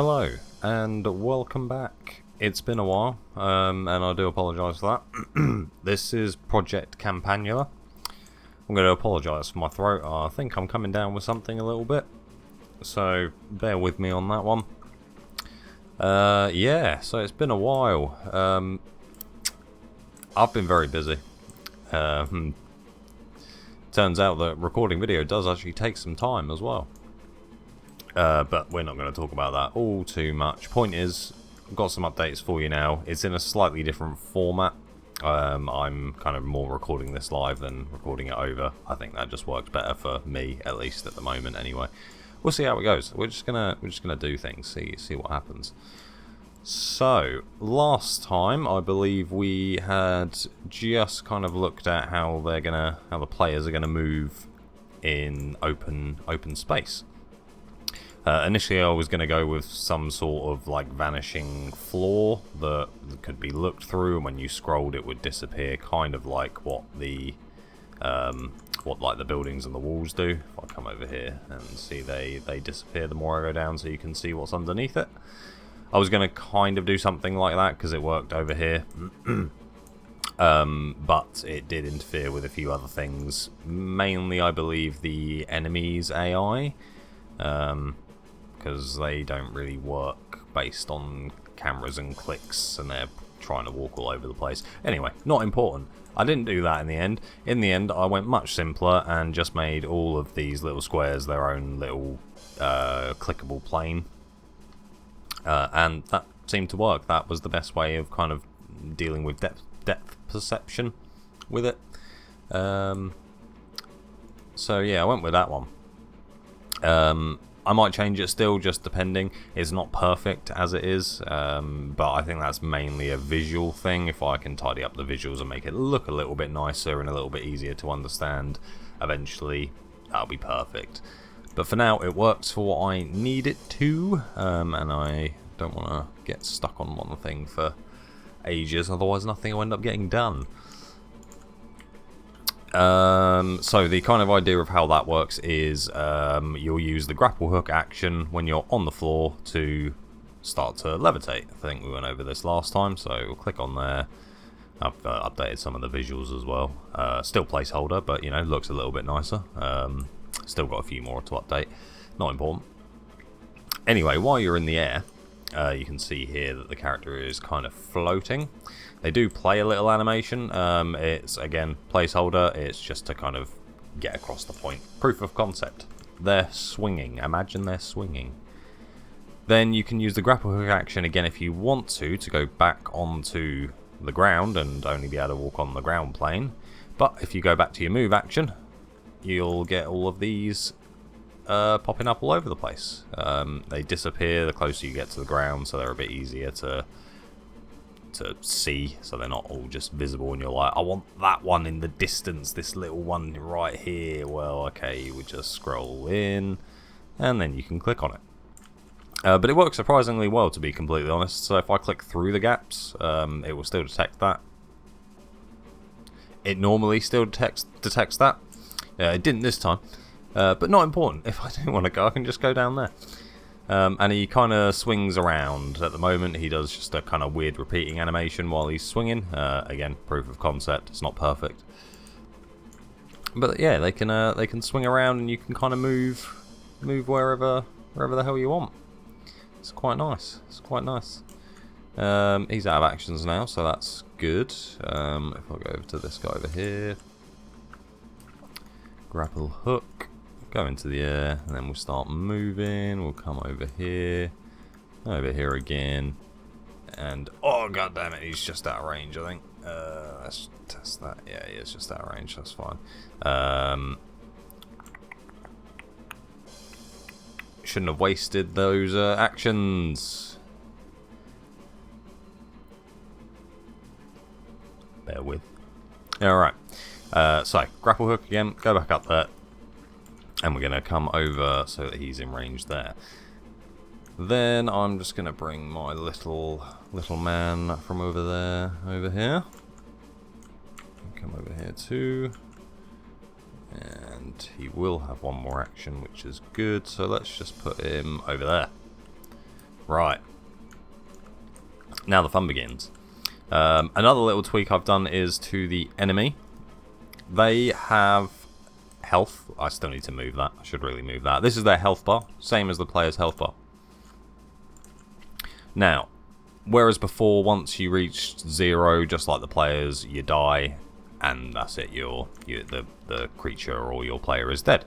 Hello, and welcome back. It's been a while, and I do apologise for that. This is Project Campanula. I'm going to apologise for my throat. I think I'm coming down with something a little bit, so bear with me on that one. Yeah, so it's been a while. I've been very busy. Turns out that recording video does actually take some time as well. But we're not going to talk about that all too much. Point is, I've got some updates for you now. It's in a slightly different format. I'm kind of more recording this live than recording it over. I think that just works better for me, at least at the moment. Anyway, we'll see how it goes. We're just gonna do things, see what happens. So last time, I believe we had just kind of looked at how the players are gonna move in open space. Initially I was going to go with some sort of like vanishing floor that could be looked through, and when you scrolled it would disappear, kind of like what the buildings and the walls do. If I come over here and see they disappear the more I go down, so you can see what's underneath it. I was going to kind of do something like that because it worked over here. But it did interfere with a few other things, mainly I believe the enemies' AI. Because they don't really work based on cameras and clicks, and they're trying to walk all over the place. Anyway, not important. I didn't do that in the end. In the end, I went much simpler and just made all of these little squares their own little clickable plane. And that seemed to work. That was the best way of kind of dealing with depth perception with it. So yeah, I went with that one. I might change it still, just depending. It's not perfect as it is, but I think that's mainly a visual thing. If I can tidy up the visuals and make it look a little bit nicer and a little bit easier to understand, eventually that'll be perfect. But for now, it works for what I need it to, and I don't want to get stuck on one thing for ages, otherwise nothing will end up getting done. So the kind of idea of how that works is you'll use the grapple hook action when you're on the floor to start to levitate. I think we went over this last time, so we'll click on there. I've updated some of the visuals as well. Still placeholder, but you know, looks a little bit nicer. Still got a few more to update. Not important. Anyway, while you're in the air, you can see here that the character is kind of floating. They do play a little animation. It's, again, placeholder. It's just to kind of get across the point. Proof of concept. They're swinging. Imagine they're swinging. Then you can use the grapple hook action again if you want to go back onto the ground and only be able to walk on the ground plane. But if you go back to your move action, you'll get all of these popping up all over the place. They disappear the closer you get to the ground, so they're a bit easier to see, so they're not all just visible and you're like, I want that one in the distance, this little one right here. Well, okay, you would just scroll in and then you can click on it. But it works surprisingly well, to be completely honest. So if I click through the gaps, it will still detect that. It normally still detects that. It didn't this time, but not important. If I don't want to go, I can just go down there. And he kind of swings around. At the moment, he does just a kind of weird repeating animation while he's swinging. Again, proof of concept. It's not perfect, but yeah, they can swing around, and you can kind of move wherever the hell you want. It's quite nice. It's quite nice. He's out of actions now, so that's good. If I go over to this guy over here, grapple hook. Go into the air, and then we'll start moving. We'll come over here again, and oh god damn it, he's just out of range. I think. Let's test that. Yeah, he is just out of range. That's fine. Shouldn't have wasted those actions. Bear with. All right. So grapple hook again. Go back up there. And we're going to come over so that he's in range there. Then I'm just going to bring my little man from over there over here. Come over here too. And he will have one more action, which is good. So let's just put him over there. Right. Now the fun begins. Another little tweak I've done is to the enemy. They have health. I still need to move that. I should really move that. This is their health bar, same as the player's health bar. Now, whereas before, once you reached 0, just like the players, you die, and that's it. The creature or your player is dead.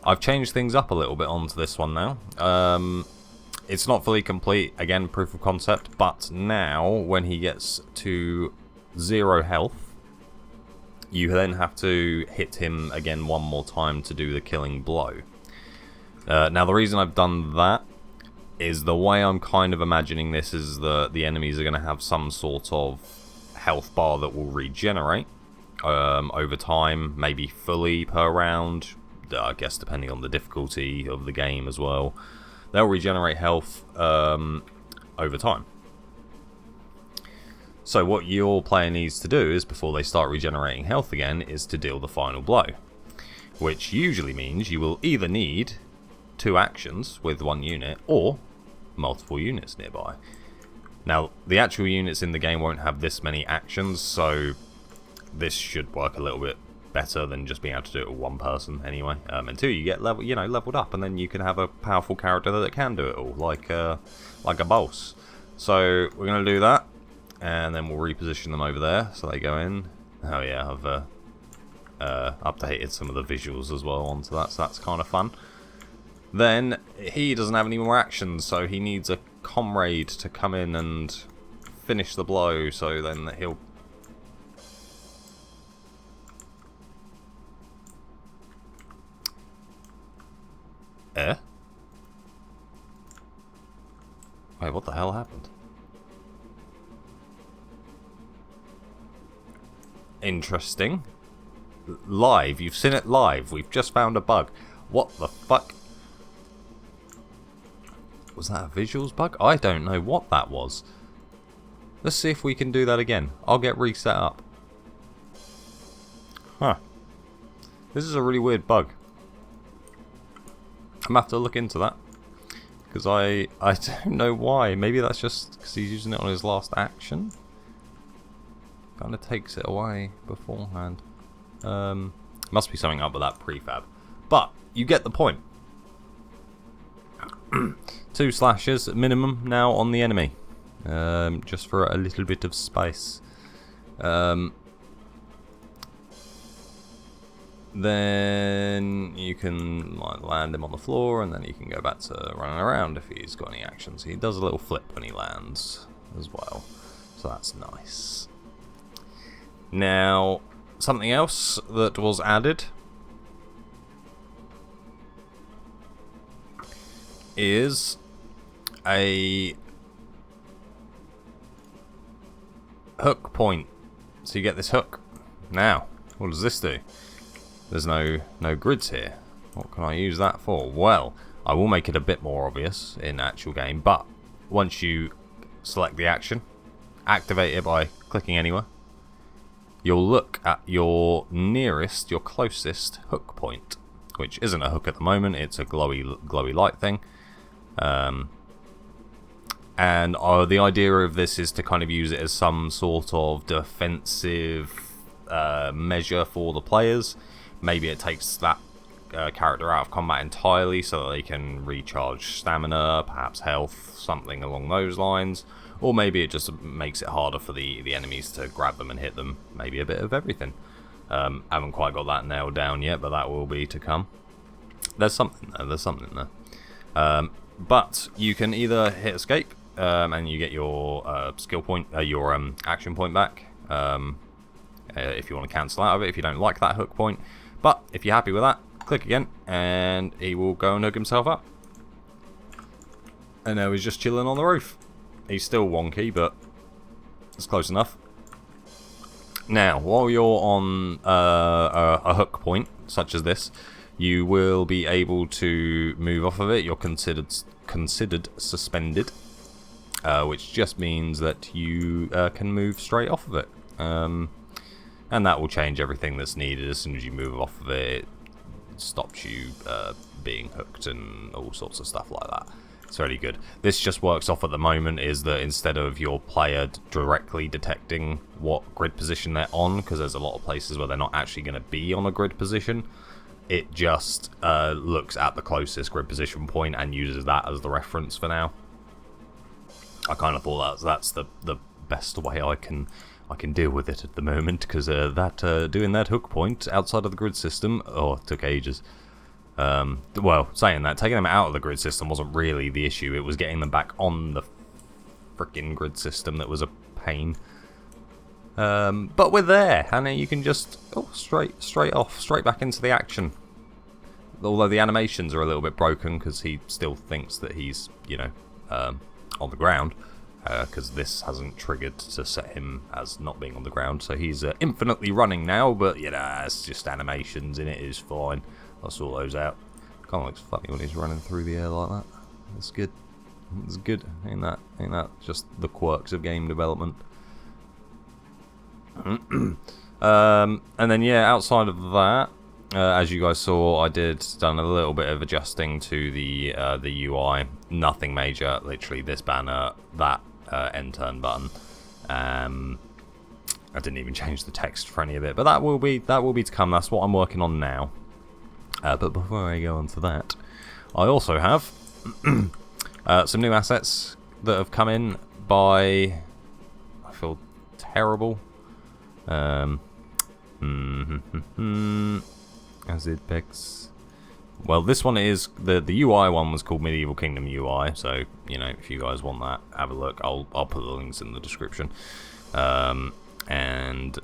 I've changed things up a little bit onto this one now. It's not fully complete, again, proof of concept, but now when he gets to 0 health, you then have to hit him again one more time to do the killing blow. Now the reason I've done that is the way I'm kind of imagining this is the enemies are going to have some sort of health bar that will regenerate over time, maybe fully per round, I guess depending on the difficulty of the game as well. They'll regenerate health over time. So what your player needs to do is, before they start regenerating health again, is to deal the final blow. Which usually means you will either need 2 actions with 1 unit, or multiple units nearby. Now, the actual units in the game won't have this many actions, so this should work a little bit better than just being able to do it with 1 person anyway. Until you get leveled up, and then you can have a powerful character that can do it all, like a boss. So we're going to do that, and then we'll reposition them over there so they go in. Oh yeah, I've updated some of the visuals as well onto that, so that's kind of fun. Then he doesn't have any more actions, so he needs a comrade to come in and finish the blow, so then he'll... Wait, what the hell happened? Interesting. Live, you've seen it live. We've just found a bug. What the fuck? Was that a visuals bug? I don't know what that was. Let's see if we can do that again. I'll get reset up. Huh. This is a really weird bug. I'm gonna have to look into that. Because I don't know why. Maybe that's just because he's using it on his last action. Kind of takes it away beforehand. Must be something up with that prefab. But you get the point. 2 slashes at minimum now on the enemy. Just for a little bit of spice. Then you can land him on the floor, and then you can go back to running around if he's got any actions. He does a little flip when he lands as well, so that's nice. Now, something else that was added is a hook point. So you get this hook. Now, what does this do? There's no grids here. What can I use that for? Well, I will make it a bit more obvious in actual game, but once you select the action, activate it by clicking anywhere, you'll look at your nearest, your closest hook point, which isn't a hook at the moment, it's a glowy light thing. And the idea of this is to kind of use it as some sort of defensive measure for the players. Maybe it takes that character out of combat entirely so that they can recharge stamina, perhaps health, something along those lines. Or maybe it just makes it harder for the enemies to grab them and hit them. Maybe a bit of everything. Haven't quite got that nailed down yet, but that will be to come. There's something there. There's something there. But you can either hit escape and you get your skill point, your action point back. If you want to cancel out of it, if you don't like that hook point. But if you're happy with that, click again, and he will go and hook himself up. And now he's just chilling on the roof. He's still wonky, but it's close enough. Now, while you're on a hook point, such as this, you will be able to move off of it. You're considered suspended, which just means that you can move straight off of it. And that will change everything that's needed. As soon as you move off of it, it stops you being hooked and all sorts of stuff like that. It's really good. This just works off at the moment is that instead of your player directly detecting what grid position they're on, because there's a lot of places where they're not actually going to be on a grid position, it just looks at the closest grid position point and uses that as the reference for now. I kind of thought that's the best way I can deal with it at the moment, because doing that hook point outside of the grid system, it took ages. Well, saying that, taking them out of the grid system wasn't really the issue. It was getting them back on the frickin' grid system that was a pain. But we're there, and you can just straight back into the action. Although the animations are a little bit broken because he still thinks that he's, on the ground. Because this hasn't triggered to set him as not being on the ground. So he's infinitely running now, but it's just animations in it is fine. I'll sort those out. Kind of looks funny when he's running through the air like that. That's good. It's good. Ain't that just the quirks of game development? And then outside of that, as you guys saw, I done a little bit of adjusting to the UI. Nothing major. Literally this banner, that end turn button. I didn't even change the text for any of it, but that will be to come. That's what I'm working on now. But before I go on to that, I also have some new assets that have come in by... I feel terrible. As it picks... Well, this one is... The UI one was called Medieval Kingdom UI, so, if you guys want that, have a look. I'll put the links in the description. And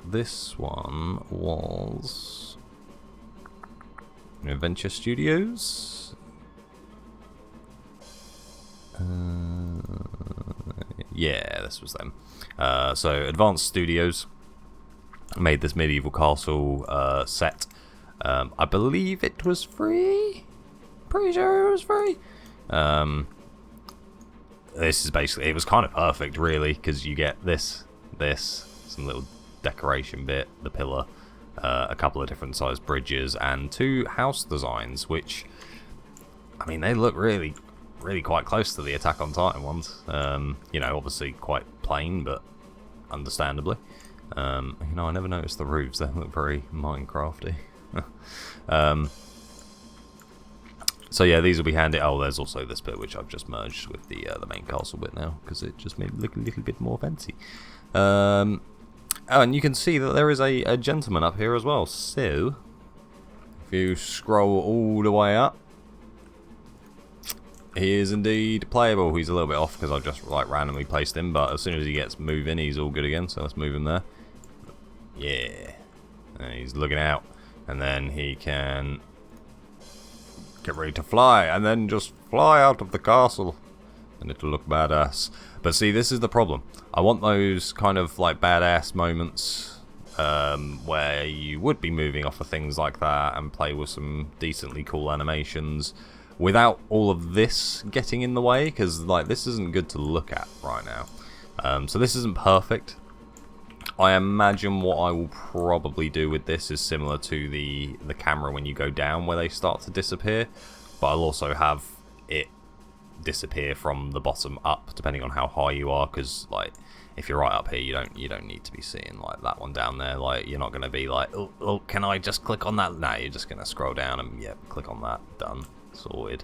this one was... Adventure Studios. This was them. So Advanced Studios made this medieval castle set. I believe it was free. Pretty sure it was free. This is basically, it was kind of perfect really, because you get this, some little decoration bit, the pillar, a couple of different sized bridges, and 2 house designs, which, I mean, they look really quite close to the Attack on Titan ones. Obviously quite plain, but understandably. I never noticed the roofs. They look very Minecrafty. So these will be handy. Oh, there's also this bit which I've just merged with the main castle bit now, because it just made it look a little bit more fancy. And you can see that there is a gentleman up here as well. So, if you scroll all the way up, he is indeed playable. He's a little bit off because I've just randomly placed him, but as soon as he gets moving, he's all good again. So let's move him there. Yeah, and he's looking out, and then he can get ready to fly, and then just fly out of the castle, and it'll look badass. But see, this is the problem. I want those kind of badass moments where you would be moving off of things like that and play with some decently cool animations without all of this getting in the way, because this isn't good to look at right now. So this isn't perfect. I imagine what I will probably do with this is similar to the camera when you go down, where they start to disappear, but I'll also have it disappear from the bottom up, depending on how high you are, because if you're right up here, you don't need to be seeing that one down there. You're not going to be oh, can I just click on that? No, you're just going to scroll down and click on that. Done. Sorted.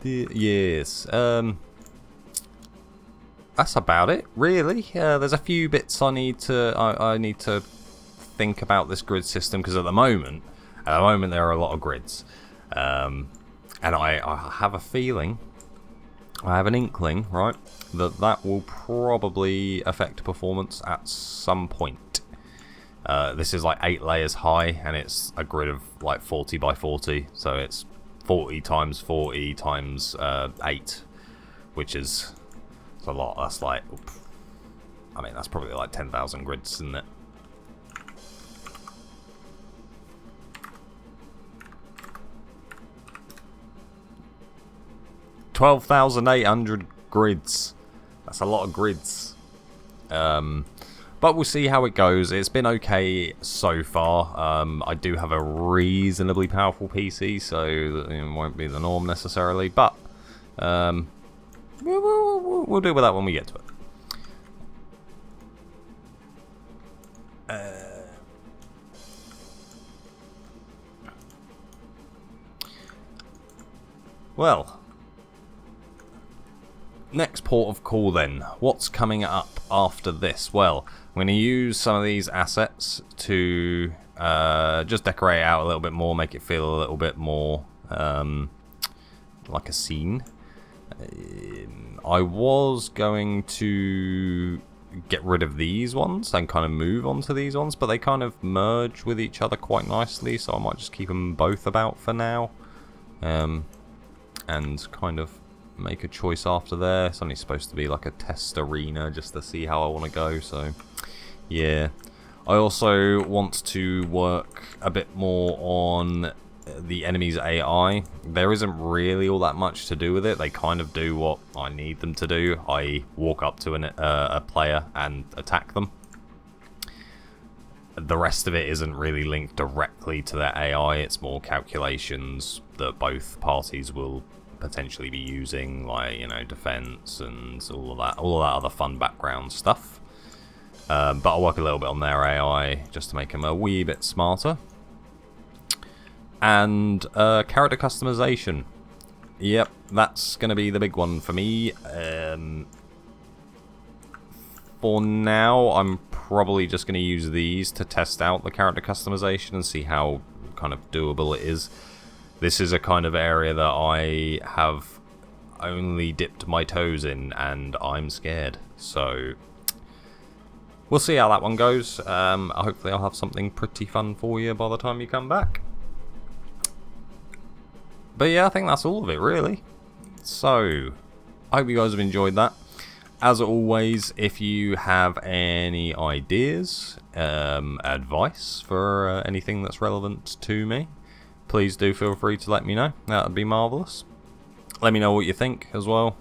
Yes. That's about it, really. There's a few bits I need to think about this grid system, because at the moment there are a lot of grids, and I have a feeling, I have an inkling, right, that will probably affect performance at some point. This is 8 layers high, and it's a grid of 40 by 40, so it's 40 times 40 times 8, which is a lot. That's that's probably 10,000 grids, isn't it? (12,800 grids. That's a lot of grids. But But we'll see how it goes. It's been okay so far. I do have a reasonably powerful PC, so it won't be the norm necessarily. But we'll deal with that when we get to it. Well, next port of call then. What's coming up after this? Well, I'm going to use some of these assets to just decorate it out a little bit more, make it feel a little bit more like a scene. I was going to get rid of these ones and kind of move on to these ones, but they kind of merge with each other quite nicely, so I might just keep them both about for now. And kind of make a choice after there. It's only supposed to be like a test arena just to see how I want to go, so yeah. I also want to work a bit more on the enemy's AI. There isn't really all that much to do with it. They kind of do what I need them to do. I walk up to a player and attack them. The rest of it isn't really linked directly to their AI. It's more calculations that both parties will potentially be using, like, you know, defense and all of that other fun background stuff. But I'll work a little bit on their AI just to make them a wee bit smarter. And character customization. Yep, that's going to be the big one for me. For now, I'm probably just going to use these to test out the character customization and see how kind of doable it is. This is a kind of area that I have only dipped my toes in, and I'm scared. So we'll see how that one goes. Hopefully I'll have something pretty fun for you by the time you come back. But yeah, I think that's all of it, really. So I hope you guys have enjoyed that. As always, if you have any ideas, advice for anything that's relevant to me, please do feel free to let me know. That would be marvellous. Let me know what you think as well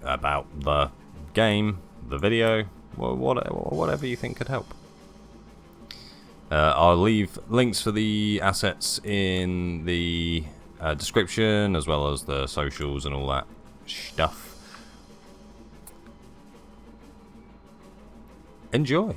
about the game, the video, whatever you think could help. I'll leave links for the assets in the description, as well as the socials and all that stuff. Enjoy.